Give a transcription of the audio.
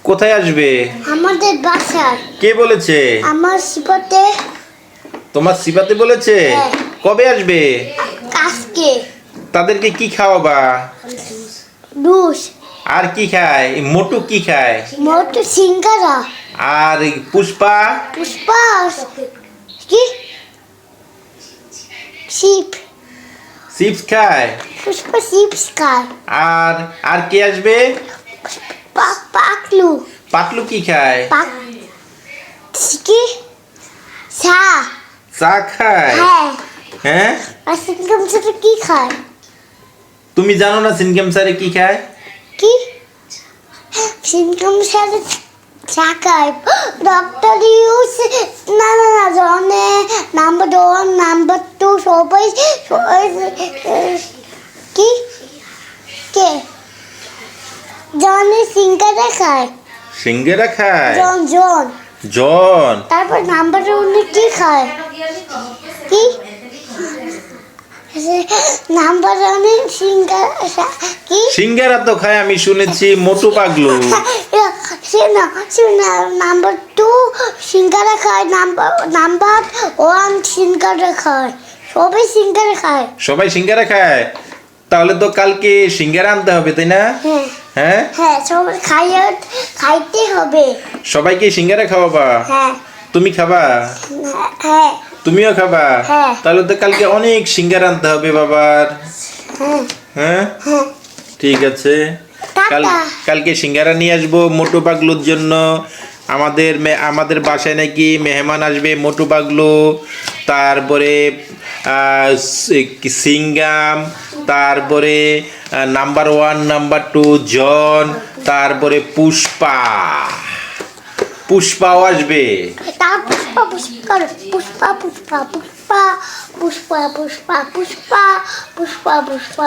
কোথায় আসবে? আমাদের বাসায়। কে বলেছে? আমার সিপাতে। তোমার সিপাতে বলেছে? হ্যাঁ। কবে আসবে? আজকে। তাদেরকে কি খাওয়াবা? দুষ। আর কি খায়? মোটু কি খায়? মোটু সিঙ্গারা। আর পুষ্পা? পুষ্পা। কি? শিপ। চিপস খায়? পুষ্পা চিপস খায়। আর আর কে আসবে? পাকলু। পাতলু কি খায়? কি? চা। চা খায়? হ্যাঁ। হ্যাঁ? আর সিঙ্গাম সাথে কি খায়? তুমি জানো না সিনকেম স্যারে কি খায়? কি? সিঙ্গাম সাথে চা খায়। ডক্টর ইউজ না না না জনে নাম্বার 1 নাম্বার 2 সবাই কি? কে? জনে সিঙ্গারা খায়। সিঙ্গারা খায়? জন জন। জন। তারপর নাম্বার 1 কি খায়? কি? নাম্বার 1 সিঙ্গারা কি? সিঙ্গারা তো খায় আমি শুনেছি মোটু পাগলু। শোনা নাম্বার 2 সিঙ্গারা খায়, নাম্বার 1 সিঙ্গারা খায়। সবাই সিঙ্গারা খায়। সবাই সিঙ্গারা খায়? তাহলে তো কালকে সিঙ্গারা আনতে হবে তাই না? হ্যাঁ হ্যাঁ? হ্যাঁ সবাই খাইতে হবে। সবাইকে সিঙ্গারা খাওয়াবা? হ্যাঁ তুমি খাবা? হ্যাঁ তুমিও খাবা? হ্যাঁ। তাহলে তো কালকে অনেক সিঙ্গারা আনতে হবে বাবার। হ্যাঁ হ্যাঁ, হ্যাঁ। ঠিক আছে। টাটা। কালকে সিঙ্গারা নিয়ে আসবো মোটু পাগলুর জন্য। আমাদের বাসায় নাকি মেহমান আসবে মোটু পাগলু, তারপরে সিঙ্গাম, তারপরে নাম্বার 1 নাম্বার 2 জন, তারপরে পুষ্পাও আসবে। পুষ্পা পুষ্পা পুষ্পা পুষ্পা পুষ্পা পুষ্পা পুষ্পা পুষ্পা পুষ্পা পুষ্পা।